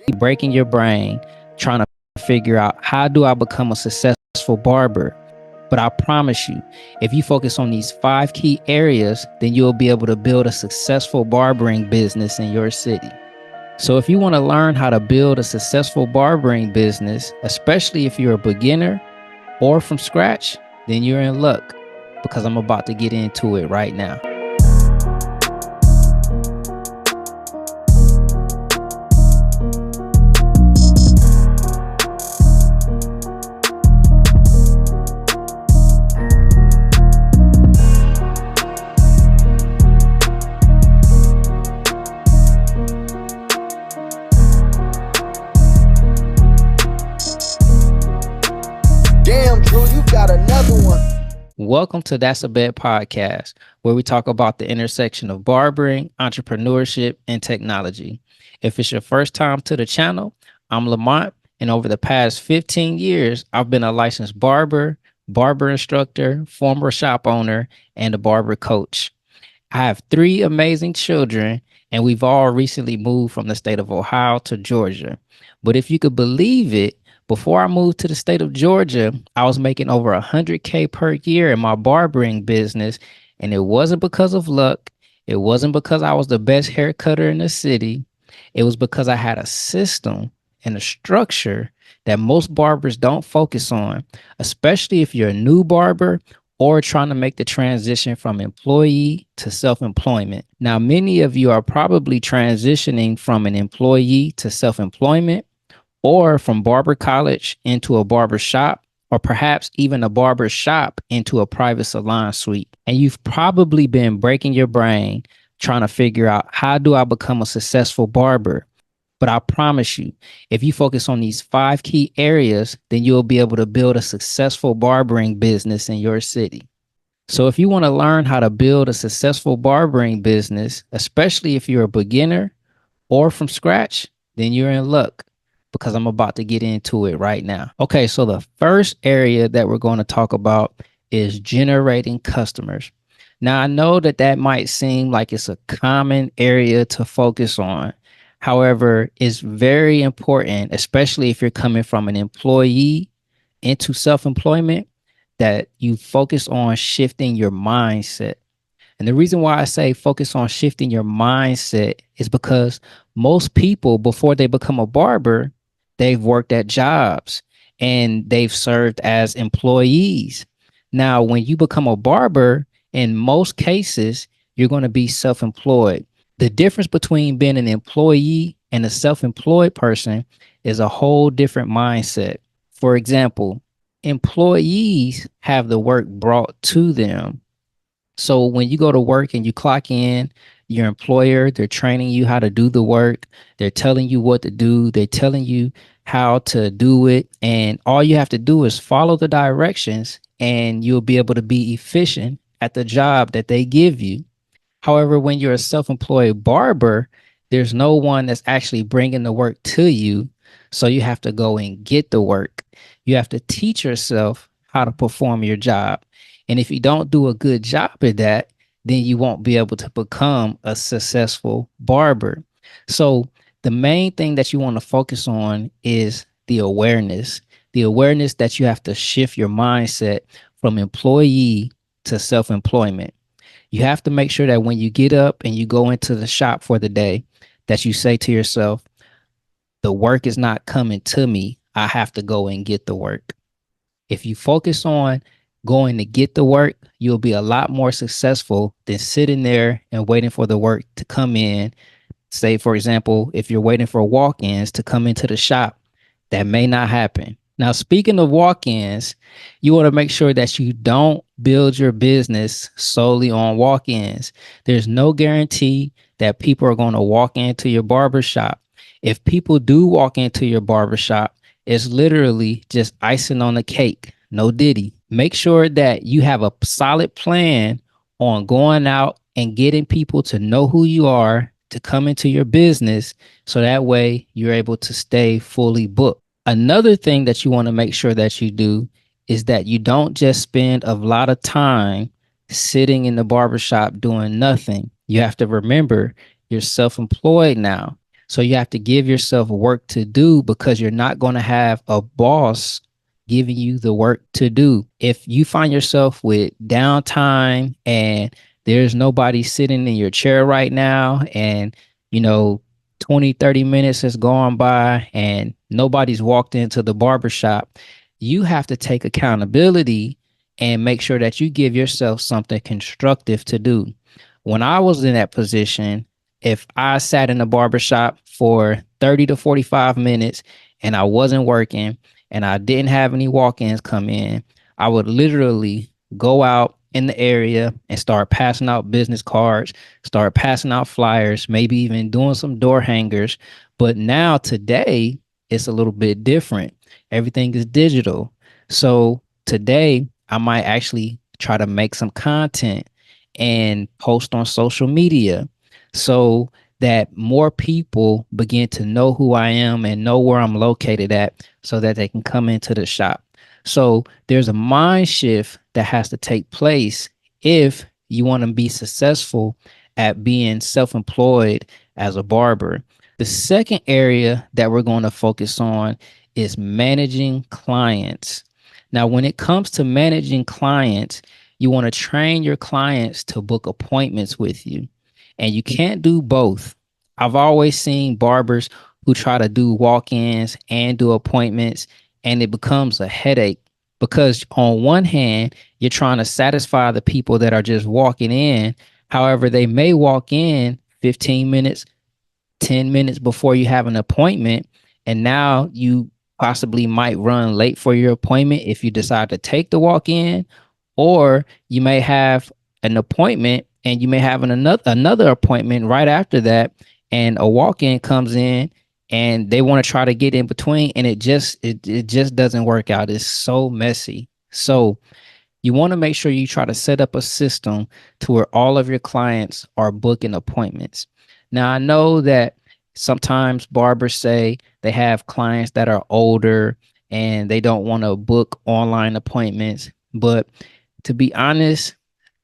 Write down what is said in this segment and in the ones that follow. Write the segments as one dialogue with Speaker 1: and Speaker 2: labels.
Speaker 1: breaking your brain trying to figure out how do I become a successful barber. But I promise you, if you focus on these 5 key areas, then you'll be able to build a successful barbering business in your city. So if you want to learn how to build a successful barbering business, especially if you're a beginner or from scratch, then you're in luck, because I'm about to get into it right now. Welcome to That's a Bet podcast, where we talk about the intersection of barbering, entrepreneurship, and technology. If it's your first time to the channel, I'm Lamont, and over the past 15 years, I've been a licensed barber, barber instructor, former shop owner, and a barber coach. I have 3 amazing children, and we've all recently moved from the state of Ohio to Georgia. But if you could believe it, before I moved to the state of Georgia, I was making over $100K per year in my barbering business. And it wasn't because of luck. It wasn't because I was the best hair cutter in the city. It was because I had a system and a structure that most barbers don't focus on, especially if you're a new barber or trying to make the transition from employee to self-employment. Now, many of you are probably transitioning from an employee to self-employment, or from barber college into a barber shop, or perhaps even a barber shop into a private salon suite. And you've probably been breaking your brain trying to figure out, how do I become a successful barber? But I promise you, if you focus on these 5 key areas, then you'll be able to build a successful barbering business in your city. So if you want to learn how to build a successful barbering business, especially if you're a beginner or from scratch, then you're in luck, because I'm about to get into it right now. Okay, so the first area that we're going to talk about is generating customers. Now, I know that might seem like it's a common area to focus on. However, it's very important, especially if you're coming from an employee into self-employment, that you focus on shifting your mindset. And the reason why I say focus on shifting your mindset is because most people, before they become a barber, they've worked at jobs and they've served as employees. Now, when you become a barber, in most cases, you're going to be self-employed. The difference between being an employee and a self-employed person is a whole different mindset. For example, employees have the work brought to them. So when you go to work and you clock in, your employer, they're training you how to do the work. They're telling you what to do. They're telling you how to do it. And all you have to do is follow the directions, and you'll be able to be efficient at the job that they give you. However, when you're a self-employed barber, there's no one that's actually bringing the work to you. So you have to go and get the work. You have to teach yourself how to perform your job. And if you don't do a good job at that, then you won't be able to become a successful barber. So the main thing that you want to focus on is the awareness that you have to shift your mindset from employee to self-employment. You have to make sure that when you get up and you go into the shop for the day, that you say to yourself, the work is not coming to me. I have to go and get the work. If you focus on going to get the work, you'll be a lot more successful than sitting there and waiting for the work to come in. Say, for example, if you're waiting for walk-ins to come into the shop, that may not happen. Now, speaking of walk-ins, you want to make sure that you don't build your business solely on walk-ins. There's no guarantee that people are going to walk into your barbershop. If people do walk into your barbershop, it's literally just icing on the cake, no diddy. Make sure that you have a solid plan on going out and getting people to know who you are, to come into your business, so that way you're able to stay fully booked. Another thing that you want to make sure that you do is that you don't just spend a lot of time sitting in the barbershop doing nothing. You have to remember you're self-employed now. So you have to give yourself work to do because you're not going to have a boss giving you the work to do. If you find yourself with downtime and there's nobody sitting in your chair right now, and you know 20-30 minutes has gone by and nobody's walked into the barber shop, you have to take accountability and make sure that you give yourself something constructive to do. When I was in that position, if I sat in the barbershop for 30 to 45 minutes and I wasn't working and I didn't have any walk-ins come in, I would literally go out in the area and start passing out business cards, start passing out flyers, maybe even doing some door hangers. But now today, it's a little bit different. Everything is digital. So today, I might actually try to make some content and post on social media so that more people begin to know who I am and know where I'm located at so that they can come into the shop. So there's a mind shift that has to take place if you want to be successful at being self-employed as a barber. The second area that we're going to focus on is managing clients. Now, when it comes to managing clients, you want to train your clients to book appointments with you. And you can't do both. I've always seen barbers who try to do walk-ins and do appointments, and it becomes a headache because on one hand, you're trying to satisfy the people that are just walking in. However, they may walk in 15 minutes, 10 minutes before you have an appointment, and now you possibly might run late for your appointment if you decide to take the walk-in, or you may have an appointment and you may have another appointment right after that, and a walk-in comes in and they want to try to get in between, and it just doesn't work out. It's so messy. So you want to make sure you try to set up a system to where all of your clients are booking appointments. Now, I know that sometimes barbers say they have clients that are older and they don't want to book online appointments, but to be honest,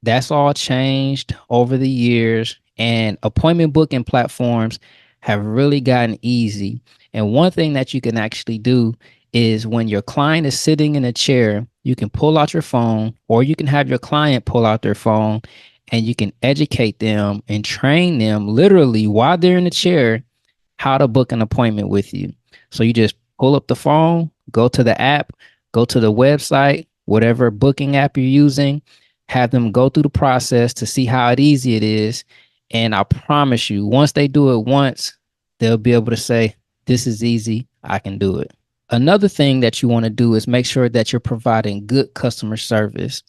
Speaker 1: that's all changed over the years, and appointment booking platforms have really gotten easy. And one thing that you can actually do is when your client is sitting in a chair, you can pull out your phone, or you can have your client pull out their phone, and you can educate them and train them literally while they're in the chair how to book an appointment with you. So you just pull up the phone, go to the app, go to the website, whatever booking app you're using, have them go through the process to see how easy it is. And I promise you, once they do it once, they'll be able to say, this is easy, I can do it. Another thing that you want to do is make sure that you're providing good customer service.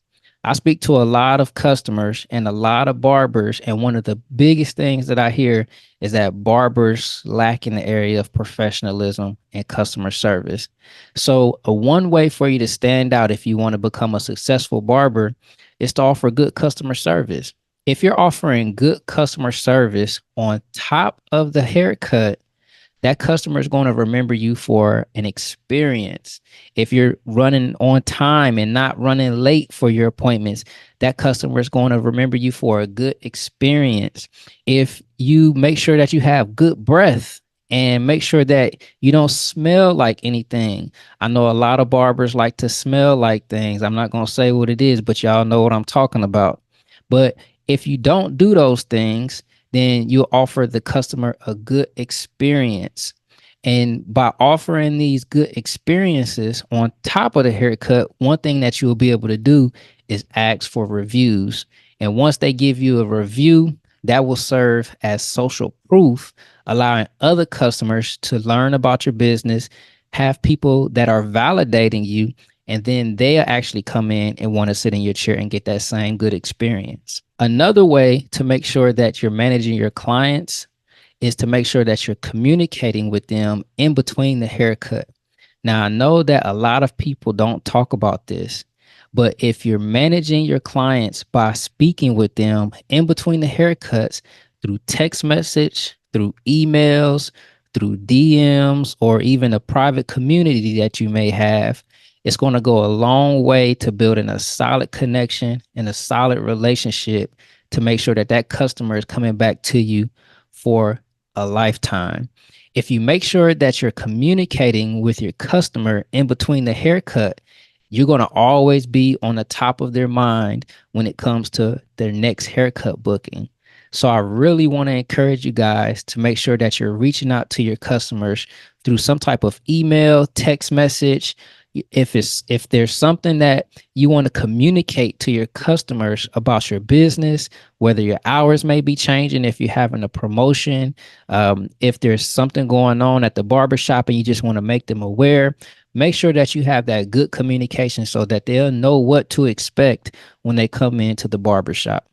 Speaker 1: I speak to a lot of customers and a lot of barbers, and one of the biggest things that I hear is that barbers lack in the area of professionalism and customer service. So, a one way for you to stand out if you want to become a successful barber is to offer good customer service. If you're offering good customer service on top of the haircut, that customer is going to remember you for an experience. If you're running on time and not running late for your appointments, that customer is going to remember you for a good experience. If you make sure that you have good breath and make sure that you don't smell like anything. I know a lot of barbers like to smell like things. I'm not going to say what it is, but y'all know what I'm talking about. But if you don't do those things, then you offer the customer a good experience. And by offering these good experiences on top of the haircut, one thing that you'll be able to do is ask for reviews. And once they give you a review, that will serve as social proof, allowing other customers to learn about your business, have people that are validating you, and then they'll actually come in and want to sit in your chair and get that same good experience. Another way to make sure that you're managing your clients is to make sure that you're communicating with them in between the haircut. Now, I know that a lot of people don't talk about this, but if you're managing your clients by speaking with them in between the haircuts through text message, through emails, through DMs, or even a private community that you may have, it's going to go a long way to building a solid connection and a solid relationship to make sure that that customer is coming back to you for a lifetime. If you make sure that you're communicating with your customer in between the haircut, you're going to always be on the top of their mind when it comes to their next haircut booking. So I really want to encourage you guys to make sure that you're reaching out to your customers through some type of email, text message. If there's something that you want to communicate to your customers about your business, whether your hours may be changing, if you're having a promotion, if there's something going on at the barbershop and you just want to make them aware, make sure that you have that good communication so that they'll know what to expect when they come into the barbershop.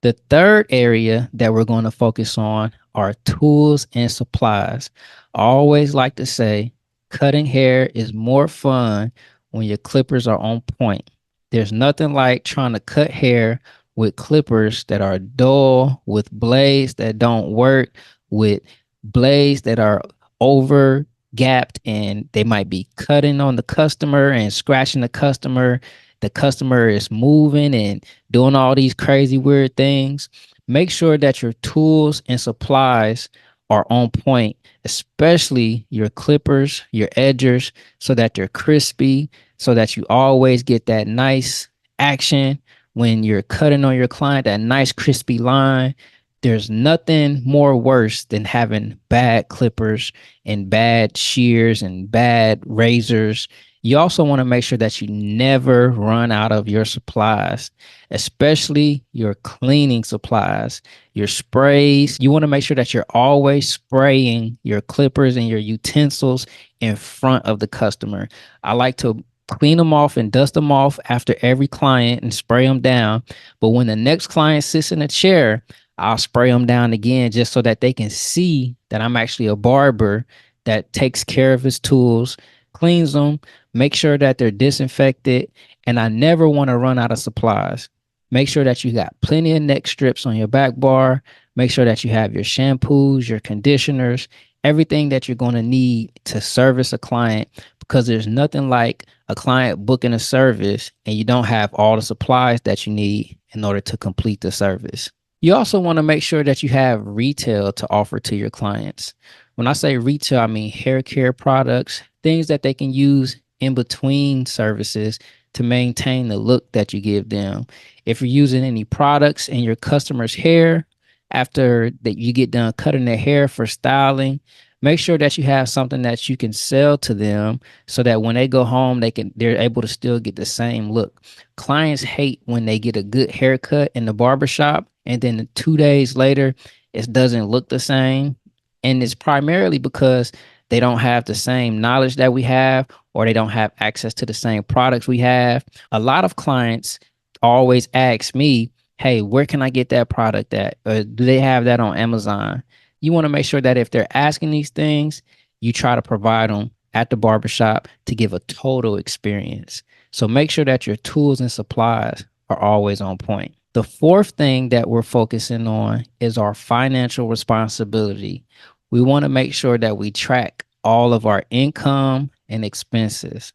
Speaker 1: The third area that we're going to focus on are tools and supplies. I always like to say cutting hair is more fun when your clippers are on point. There's nothing like trying to cut hair with clippers that are dull, with blades that don't work, with blades that are over gapped and they might be cutting on the customer and scratching the customer. The customer is moving and doing all these crazy weird things. Make sure that your tools and supplies are on point, especially your clippers, your edgers, so that they're crispy, so that you always get that nice action when you're cutting on your client, that nice crispy line. There's nothing more worse than having bad clippers and bad shears and bad razors. You also want to make sure that you never run out of your supplies, especially your cleaning supplies, your sprays. You want to make sure that you're always spraying your clippers and your utensils in front of the customer. I like to clean them off and dust them off after every client and spray them down. But when the next client sits in a chair, I'll spray them down again just so that they can see that I'm actually a barber that takes care of his tools, cleans them, make sure that they're disinfected, and I never want to run out of supplies. Make sure that you got plenty of neck strips on your back bar. Make sure that you have your shampoos, your conditioners, everything that you're going to need to service a client, because there's nothing like a client booking a service and you don't have all the supplies that you need in order to complete the service. You also want to make sure that you have retail to offer to your clients. When I say retail, I mean hair care products, things that they can use in between services to maintain the look that you give them. If you're using any products in your customer's hair after that you get done cutting their hair for styling, make sure that you have something that you can sell to them so that when they go home, they're able to still get the same look. Clients hate when they get a good haircut in the barbershop and then 2 days later it doesn't look the same. And it's primarily because they don't have the same knowledge that we have, or they don't have access to the same products we have. A lot of clients always ask me, hey, where can I get that product at? Or do they have that on Amazon? You want to make sure that if they're asking these things, you try to provide them at the barbershop to give a total experience. So make sure that your tools and supplies are always on point. The fourth thing that we're focusing on is our financial responsibility. We want to make sure that we track all of our income and expenses.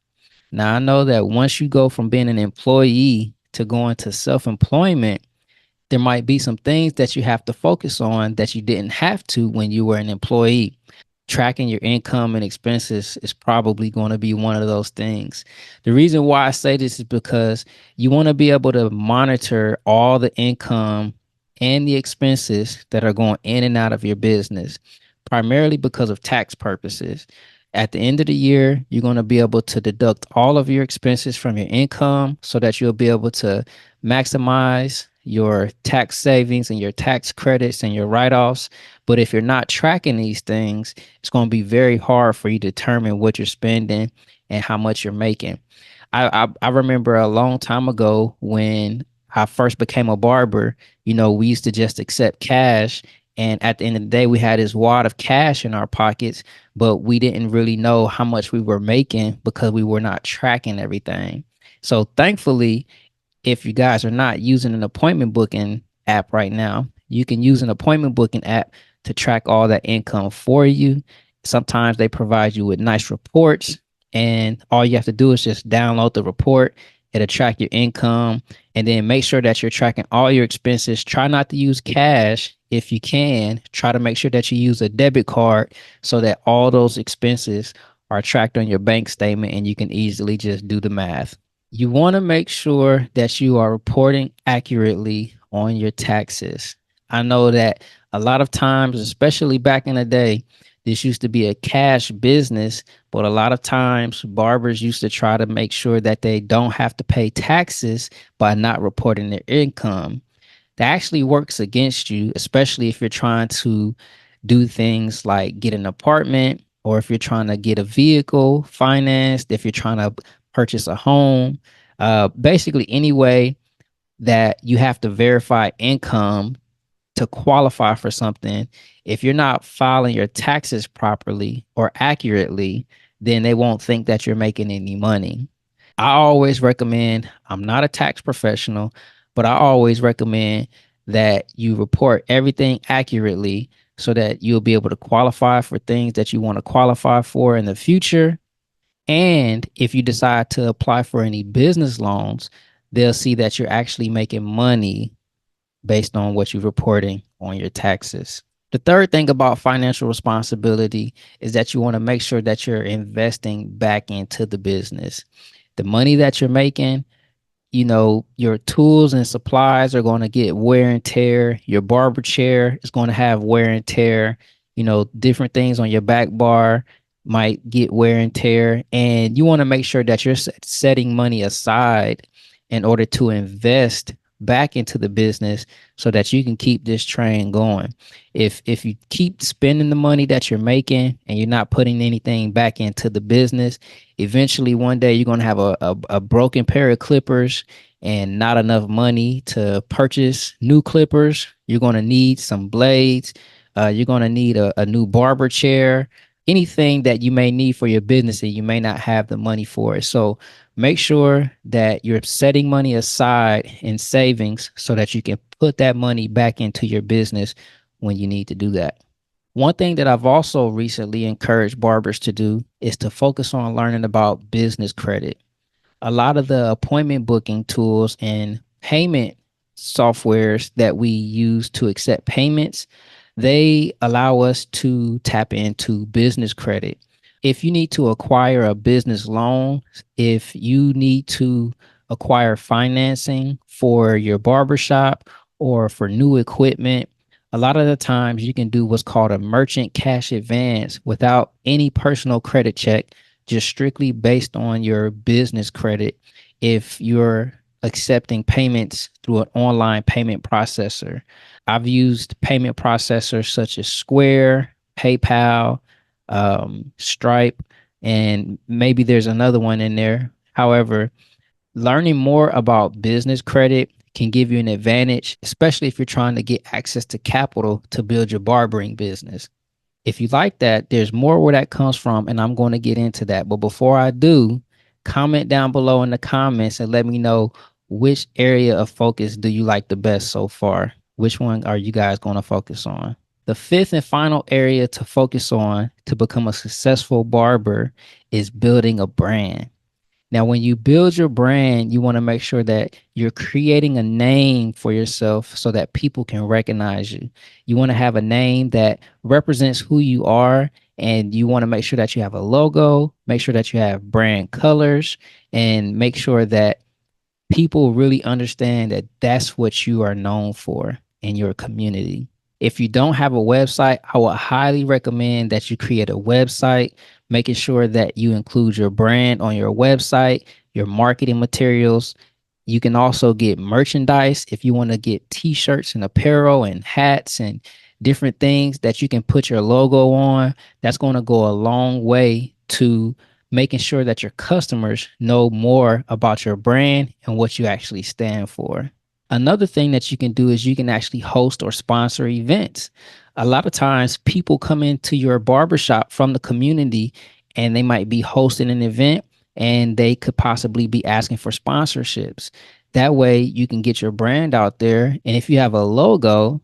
Speaker 1: Now, I know that once you go from being an employee to going to self-employment, there might be some things that you have to focus on that you didn't have to when you were an employee. Tracking your income and expenses is probably going to be one of those things. The reason why I say this is because you want to be able to monitor all the income and the expenses that are going in and out of your business, primarily because of tax purposes. At the end of the year, you're going to be able to deduct all of your expenses from your income so that you'll be able to maximize your tax savings and your tax credits and your write-offs. But if you're not tracking these things, it's going to be very hard for you to determine what you're spending and how much you're making. I remember a long time ago when I first became a barber, we used to just accept cash. And at the end of the day, we had this wad of cash in our pockets, but we didn't really know how much we were making because we were not tracking everything. So thankfully, if you guys are not using an appointment booking app right now, you can use an appointment booking app to track all that income for you. Sometimes they provide you with nice reports, and all you have to do is just download the report. It'll track your income, and then make sure that you're tracking all your expenses. Try not to use cash if you can, try to make sure that you use a debit card so that all those expenses are tracked on your bank statement and you can easily just do the math. You want to make sure that you are reporting accurately on your taxes. I know that a lot of times, especially back in the day, this used to be a cash business, but a lot of times barbers used to try to make sure that they don't have to pay taxes by not reporting their income. That actually works against you, especially if you're trying to do things like get an apartment, or if you're trying to get a vehicle financed, if you're trying to purchase a home, basically any way that you have to verify income to qualify for something. If you're not filing your taxes properly or accurately, then they won't think that you're making any money. I always recommend, I'm not a tax professional, but I always recommend that you report everything accurately so that you'll be able to qualify for things that you want to qualify for in the future. And if you decide to apply for any business loans, they'll see that you're actually making money based on what you're reporting on your taxes. The third thing about financial responsibility is that you want to make sure that you're investing back into the business. The money that you're making, your tools and supplies are going to get wear and tear. Your barber chair is going to have wear and tear. Different things on your back bar might get wear and tear. And you want to make sure that you're setting money aside in order to invest back into the business so that you can keep this train going. If you keep spending the money that you're making and you're not putting anything back into the business, eventually one day you're going to have a broken pair of clippers and not enough money to purchase new clippers. You're going to need some blades. You're going to need a new barber chair, anything that you may need for your business, and you may not have the money for it. So make sure that you're setting money aside in savings so that you can put that money back into your business when you need to do that. One thing that I've also recently encouraged barbers to do is to focus on learning about business credit. A lot of the appointment booking tools and payment softwares that we use to accept payments, they allow us to tap into business credit. If you need to acquire a business loan, if you need to acquire financing for your barbershop or for new equipment, a lot of the times you can do what's called a merchant cash advance without any personal credit check, just strictly based on your business credit if you're accepting payments through an online payment processor. I've used payment processors such as Square, PayPal, Stripe, and maybe there's another one in there. However, learning more about business credit can give you an advantage, especially if you're trying to get access to capital to build your barbering business. If you like that, there's more where that comes from, and I'm going to get into that. But before I do, comment down below in the comments and let me know which area of focus do you like the best so far. Which one are you guys going to focus on? The fifth and final area to focus on to become a successful barber is building a brand. Now, when you build your brand, you want to make sure that you're creating a name for yourself so that people can recognize you. You want to have a name that represents who you are, and you want to make sure that you have a logo, make sure that you have brand colors, and make sure that people really understand that that's what you are known for in your community. If you don't have a website, I would highly recommend that you create a website, making sure that you include your brand on your website, your marketing materials. You can also get merchandise if you want to get t-shirts and apparel and hats and different things that you can put your logo on. That's going to go a long way to making sure that your customers know more about your brand and what you actually stand for. Another thing that you can do is you can actually host or sponsor events. A lot of times people come into your barbershop from the community and they might be hosting an event and they could possibly be asking for sponsorships. That way you can get your brand out there. And if you have a logo,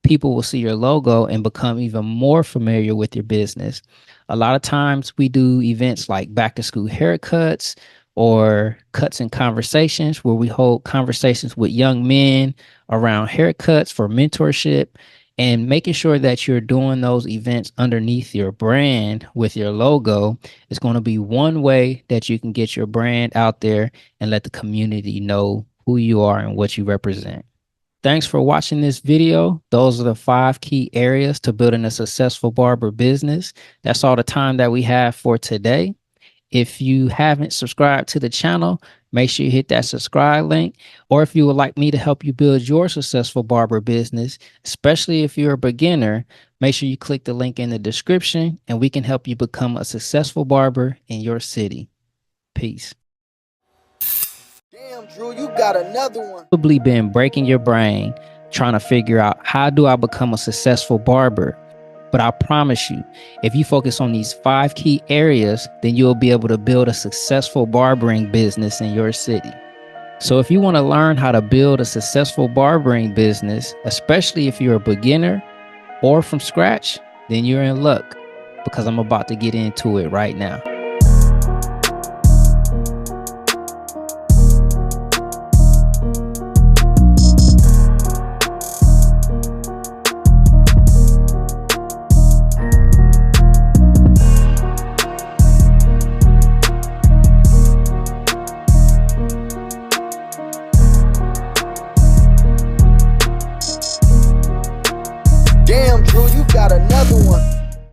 Speaker 1: people will see your logo and become even more familiar with your business. A lot of times we do events like back to school haircuts. or Cuts and Conversations, where we hold conversations with young men around haircuts for mentorship, and making sure that you're doing those events underneath your brand with your logo is going to be one way that you can get your brand out there and let the community know who you are and what you represent. Thanks for watching this video. Those are the 5 key areas to building a successful barber business. That's all the time that we have for today. If you haven't subscribed to the channel, make sure you hit that subscribe link. Or if you would like me to help you build your successful barber business, especially if you're a beginner, make sure you click the link in the description and we can help you become a successful barber in your city. Peace.
Speaker 2: Damn, Drew, you got another one.
Speaker 1: Probably been breaking your brain trying to figure out, how do I become a successful barber? But I promise you, if you focus on these 5 key areas, then you'll be able to build a successful barbering business in your city. So if you want to learn how to build a successful barbering business, especially if you're a beginner or from scratch, then you're in luck, because I'm about to get into it right now.
Speaker 2: Damn, Drew, you got another one.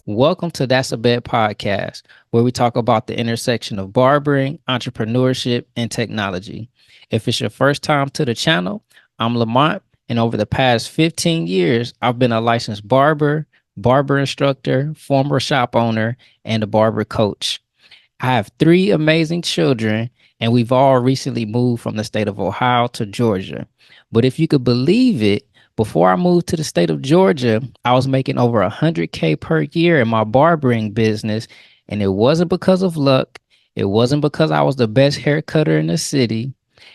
Speaker 1: Welcome to That's a Bet podcast, where we talk about the intersection of barbering, entrepreneurship, and technology. If it's your first time to the channel, I'm Lamont, and over the past 15 years, I've been a licensed barber, barber instructor, former shop owner, and a barber coach. I have 3 amazing children, and we've all recently moved from the state of Ohio to Georgia. But if you could believe it, before I moved to the state of Georgia, I was making over $100K per year in my barbering business. And it wasn't because of luck. It wasn't because I was the best hair cutter in the city.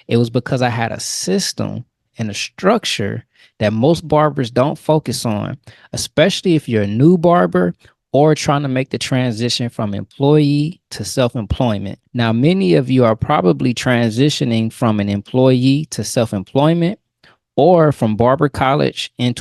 Speaker 1: It was because I had a system and a structure that most barbers don't focus on, especially if you're a new barber or trying to make the transition from employee to self-employment. Now, many of you are probably transitioning from an employee to self-employment, or from barber college into